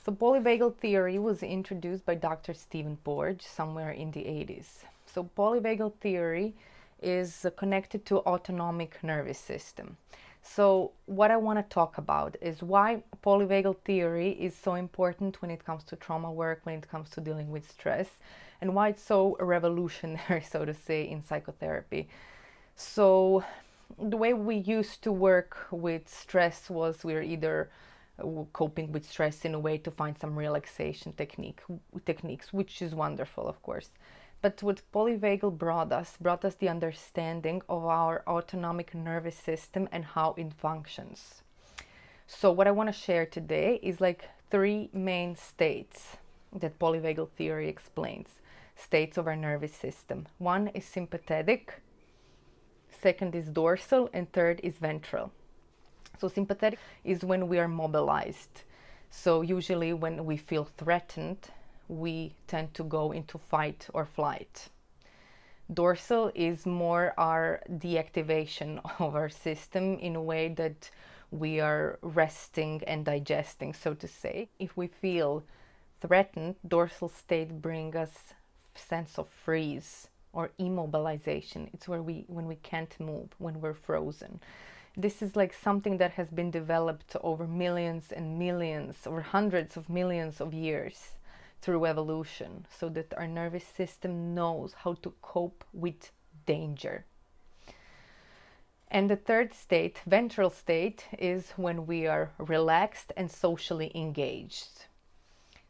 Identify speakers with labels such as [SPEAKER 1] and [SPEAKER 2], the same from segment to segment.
[SPEAKER 1] So polyvagal theory was introduced by Dr. Stephen Porge somewhere in the 80s. So polyvagal theory is connected to autonomic nervous system. So what I want to talk about is why polyvagal theory is so important when it comes to trauma work, when it comes to dealing with stress, and why it's so revolutionary, so to say, in psychotherapy. So the way we used to work with stress was we're either coping with stress in a way to find some relaxation techniques, which is wonderful, of course. But what polyvagal brought us the understanding of our autonomic nervous system and how it functions. So what I want to share today is like 3 main states that polyvagal theory explains. States of our nervous system. 1 is sympathetic, 2nd is dorsal, and 3rd is ventral. So sympathetic is when we are mobilized. So usually when we feel threatened, we tend to go into fight or flight. Dorsal is more our deactivation of our system in a way that we are resting and digesting, so to say. If we feel threatened, dorsal state brings us sense of freeze or immobilization. It's when we can't move, when we're frozen. This is like something that has been developed over millions and millions, or hundreds of millions of years through evolution, so that our nervous system knows how to cope with danger. And the 3rd state, ventral state, is when we are relaxed and socially engaged.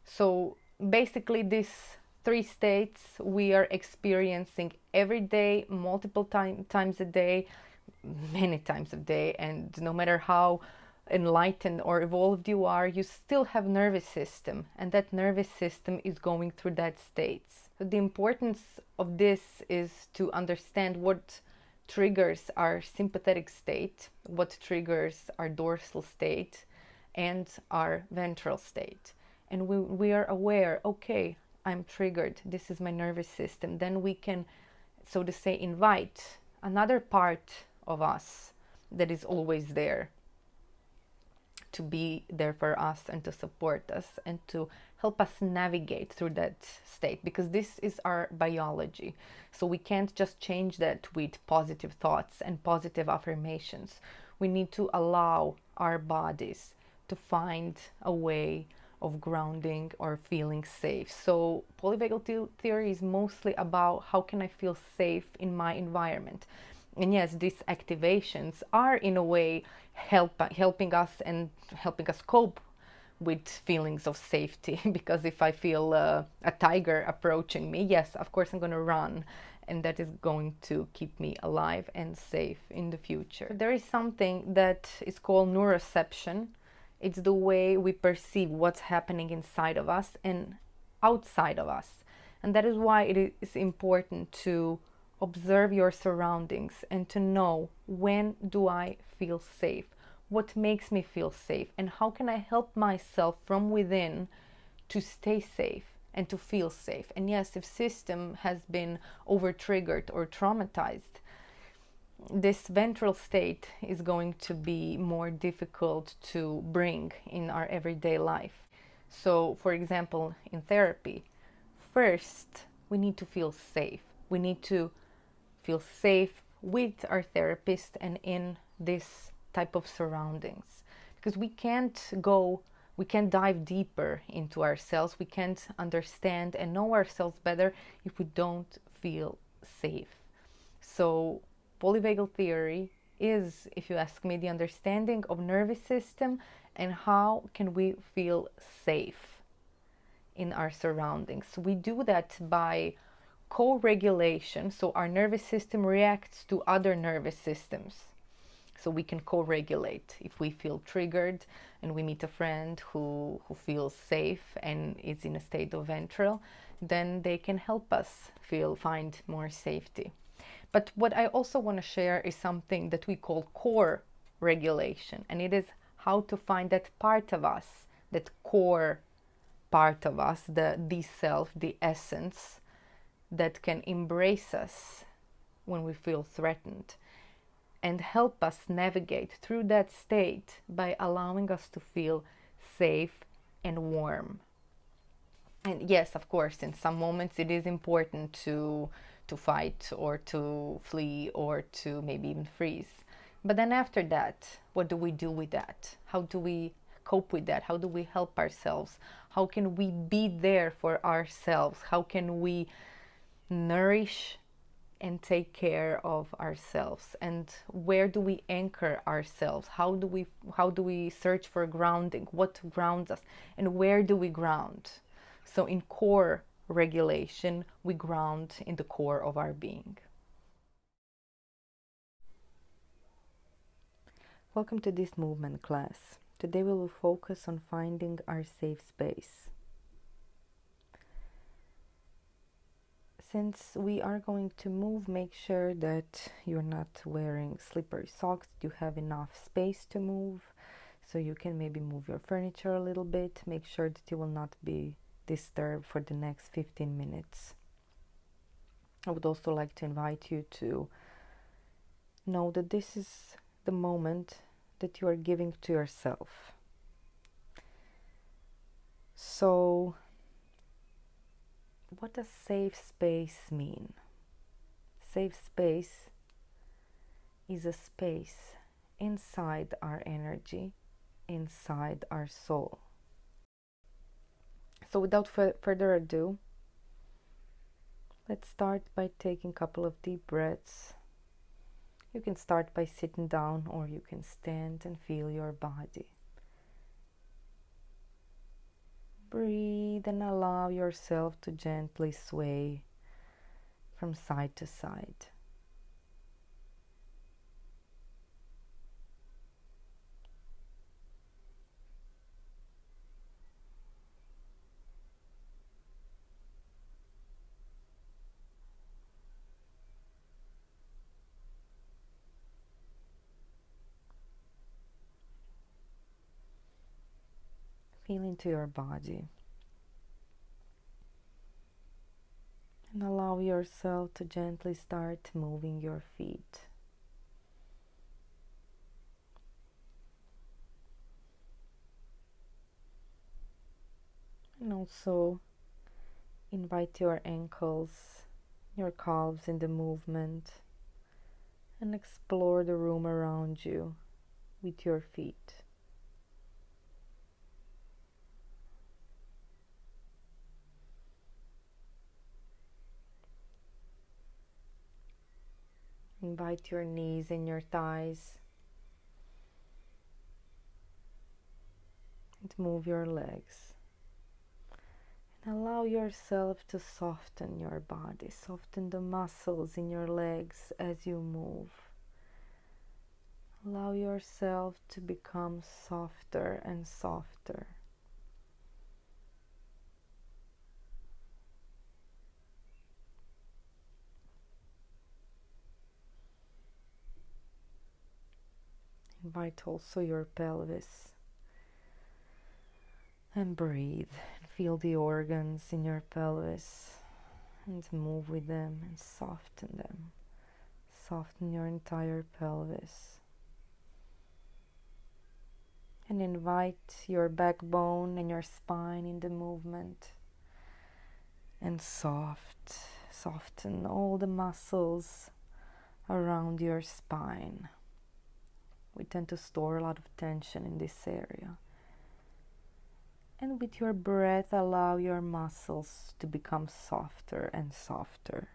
[SPEAKER 1] So basically these 3 states we are experiencing every day, multiple times a day, many times a day, and no matter how enlightened or evolved you are, you still have nervous system, and that nervous system is going through that states. So the importance of this is to understand what triggers our sympathetic state, what triggers our dorsal state and our ventral state. And we are aware, okay, I'm triggered, this is my nervous system, then we can, so to say, invite another part of us that is always there to be there for us and to support us and to help us navigate through that state, because this is our biology. So we can't just change that with positive thoughts and positive affirmations. We need to allow our bodies to find a way of grounding or feeling safe. So polyvagal theory is mostly about how can I feel safe in my environment. And yes, these activations are in a way helping us and helping us cope with feelings of safety. Because if I feel a tiger approaching me, yes, of course I'm going to run, and that is going to keep me alive and safe in the future. There is something that is called neuroception. It's the way we perceive what's happening inside of us and outside of us. And that is why it is important to observe your surroundings and to know, when do I feel safe? What makes me feel safe? And how can I help myself from within to stay safe and to feel safe? And yes, if system has been over-triggered or traumatized, this ventral state is going to be more difficult to bring in our everyday life. So, for example, in therapy, first we need to feel safe. We need to feel safe with our therapist and in this type of surroundings, because we can't dive deeper into ourselves, we can't understand and know ourselves better if we don't feel safe. So polyvagal theory is, if you ask me, the understanding of nervous system and how can we feel safe in our surroundings. We do that by co-regulation. So our nervous system reacts to other nervous systems. So we can co-regulate. If we feel triggered and we meet a friend who feels safe and is in a state of ventral, then they can help us find more safety. But what I also want to share is something that we call core regulation, and it is how to find that part of us, that core part of us, the self, the essence, that can embrace us when we feel threatened and help us navigate through that state by allowing us to feel safe and warm. And yes, of course, in some moments it is important to fight or to flee or to maybe even freeze. But then after that, what do we do with that? How do we cope with that? How do we help ourselves? How can we be there for ourselves? How can we nourish and take care of ourselves? And where do we anchor ourselves? How do we search for grounding? What grounds us? And where do we ground? So in core regulation, we ground in the core of our being. Welcome to this movement class. Today we will focus on finding our safe space. Since we are going to move, make sure that you're not wearing slippery socks, you have enough space to move, so you can maybe move your furniture a little bit. Make sure that you will not be disturbed for the next 15 minutes. I would also like to invite you to know that this is the moment that you are giving to yourself. So, what does safe space mean? Safe space is a space inside our energy, inside our soul. So without further ado, let's start by taking a couple of deep breaths. You can start by sitting down, or you can stand and feel your body. Breathe and allow yourself to gently sway from side to side. Feel into your body and allow yourself to gently start moving your feet. And also invite your ankles, your calves in the movement, and explore the room around you with your feet. Invite your knees and your thighs, and move your legs. And allow yourself to soften your body, soften the muscles in your legs as you move. Allow yourself to become softer and softer. Invite also your pelvis and breathe and feel the organs in your pelvis and move with them and soften them. Soften your entire pelvis. And invite your backbone and your spine in the movement. And soften all the muscles around your spine. We tend to store a lot of tension in this area. And with your breath, allow your muscles to become softer and softer.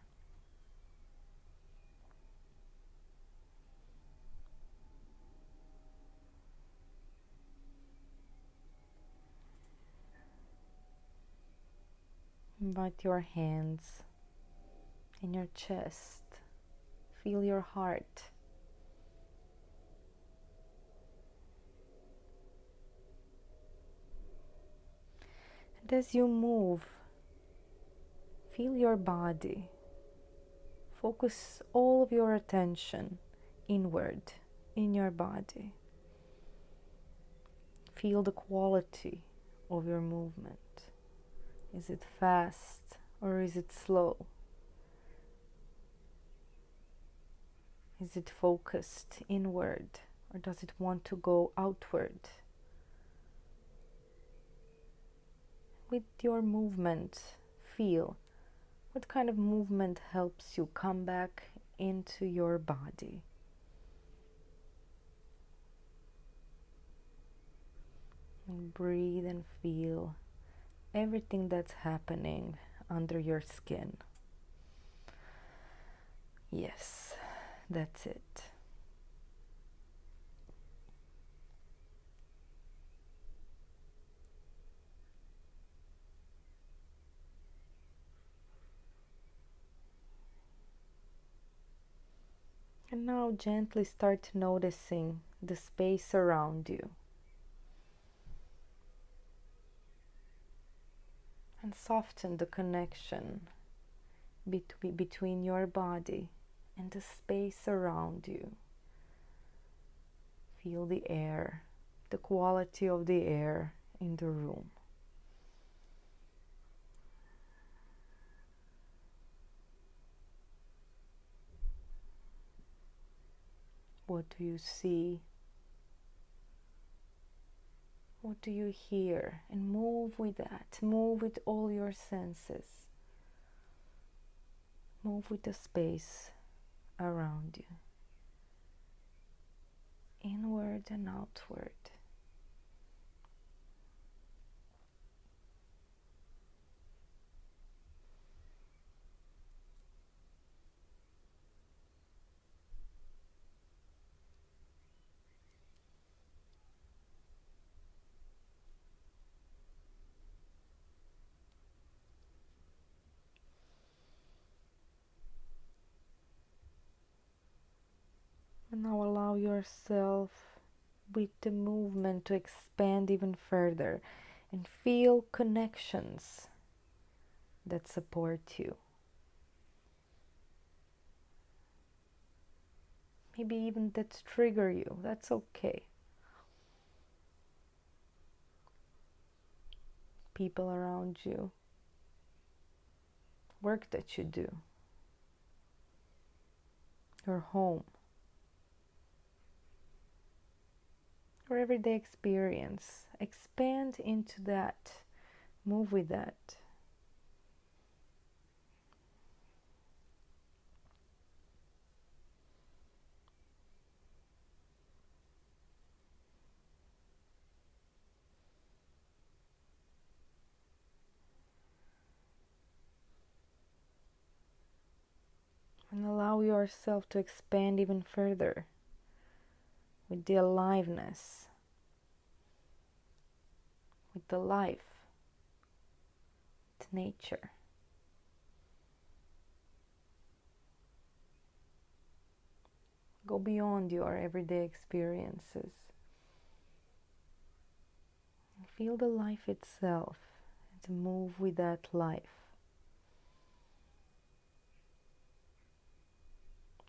[SPEAKER 1] Invite your hands in your chest. Feel your heart. And as you move, feel your body. Focus all of your attention inward in your body. Feel the quality of your movement. Is it fast or is it slow? Is it focused inward, or does it want to go outward? with your movement, feel what kind of movement helps you come back into your body. And breathe and feel everything that's happening under your skin. Yes, that's it. And now gently start noticing the space around you. And soften the connection between your body and the space around you. Feel the air, the quality of the air in the room. What do you see? What do you hear? And move with that. Move with all your senses. Move with the space around you. Inward and outward. And now allow yourself with the movement to expand even further and feel connections that support you. Maybe even that trigger you. That's okay. People around you. Work that you do. Your home. Your everyday experience. Expand into that. Move with that. And allow yourself to expand even further with the aliveness, with the life, with nature. Go beyond your everyday experiences. And feel the life itself and move with that life.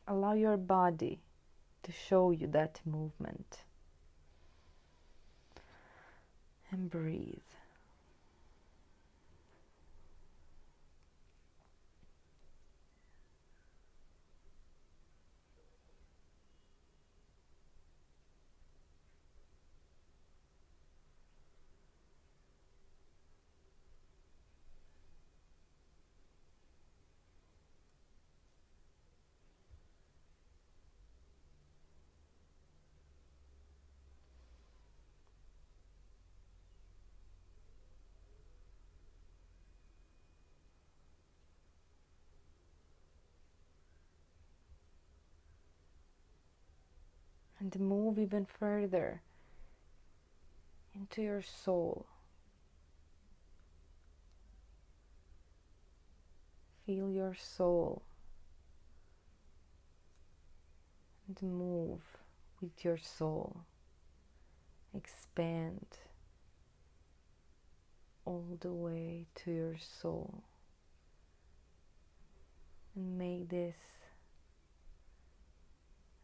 [SPEAKER 1] Allow your body to show you that movement. And breathe. And move even further into your soul. Feel your soul and move with your soul. Expand all the way to your soul. And make this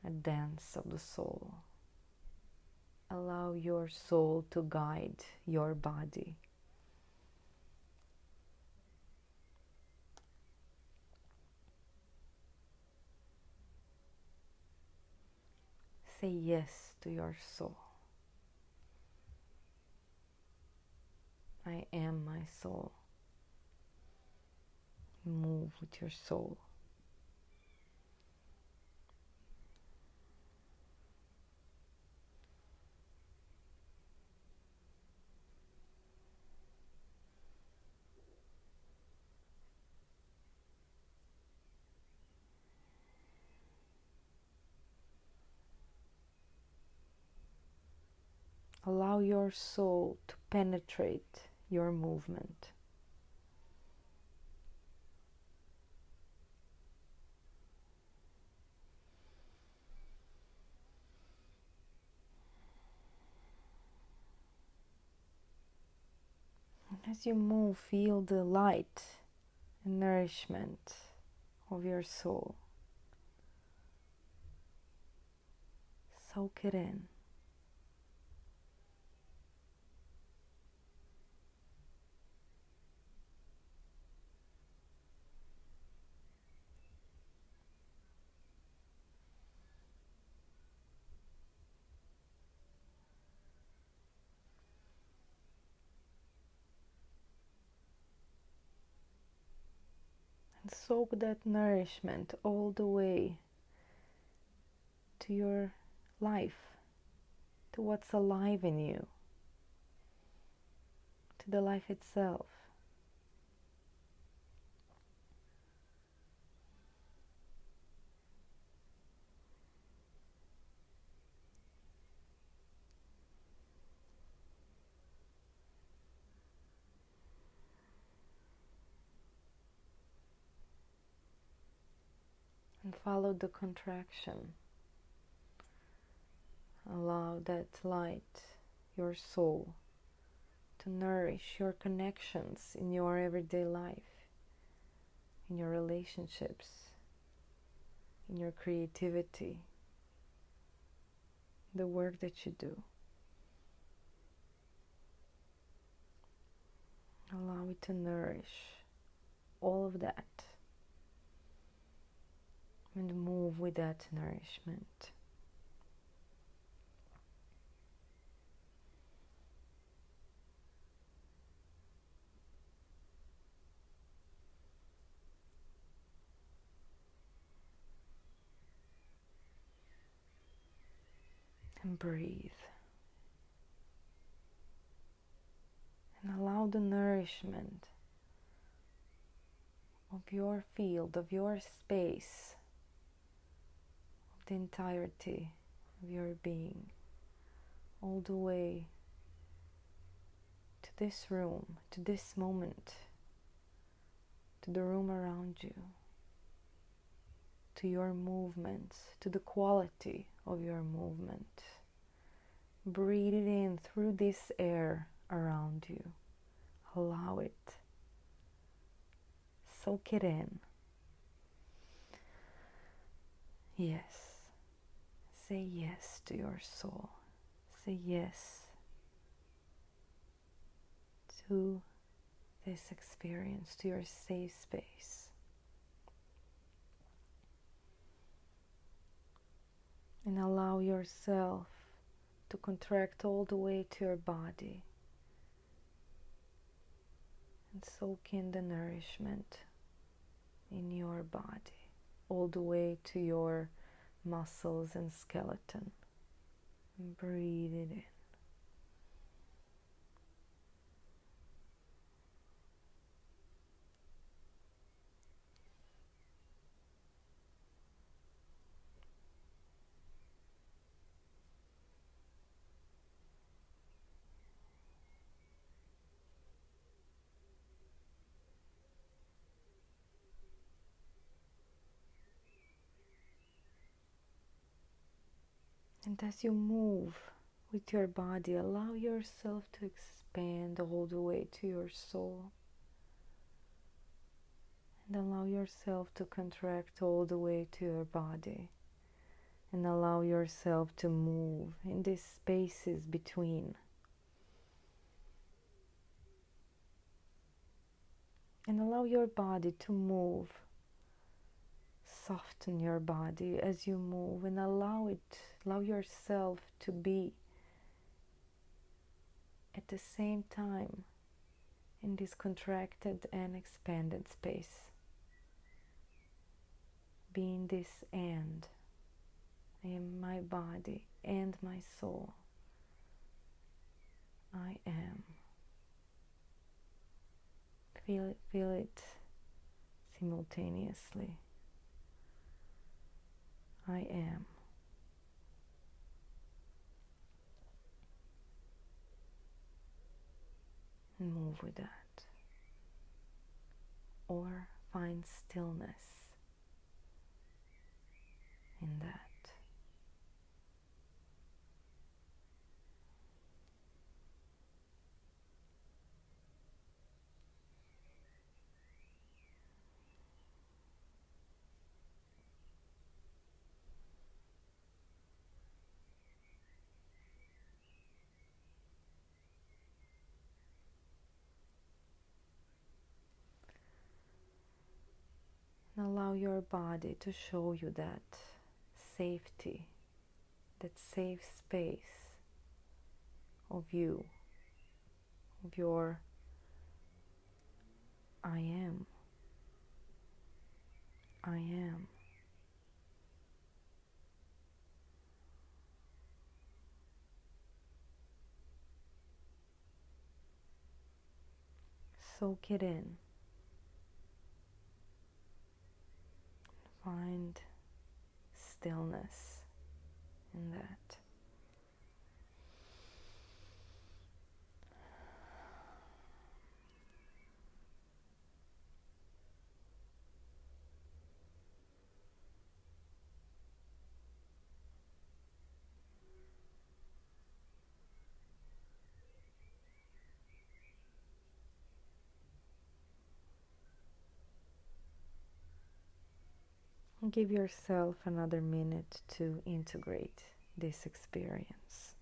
[SPEAKER 1] a dance of the soul. Allow your soul to guide your body. Say yes to your soul. I am my soul. Move with your soul. Allow your soul to penetrate your movement. And as you move, feel the light and nourishment of your soul. Soak it in. And soak that nourishment all the way to your life, to what's alive in you, to the life itself. And follow the contraction. Allow that light, your soul, to nourish your connections in your everyday life, in your relationships, in your creativity, the work that you do. Allow it to nourish all of that and move with that nourishment. And breathe. And allow the nourishment of your field, of your space, of the entirety of your being, all the way to this room, to this moment, to the room around you, to your movements, to the quality of your movement. Breathe it in through this air around you. Allow it. Soak it in. Yes. Say yes to your soul. Say yes to this experience, to your safe space. And allow yourself to contract all the way to your body and soak in the nourishment in your body, all the way to your muscles and skeleton. And breathe it in. And as you move with your body, allow yourself to expand all the way to your soul. And allow yourself to contract all the way to your body. And allow yourself to move in these spaces between. And allow your body to move. Soften your body as you move and allow yourself to be at the same time in this contracted and expanded space. Being this and in my body and my soul, I am. Feel it simultaneously. I am. Move with that. Or find stillness in that. And allow your body to show you that safety, that safe space of you, of your I am. I am. Soak it in. Find stillness in that. Give yourself another minute to integrate this experience.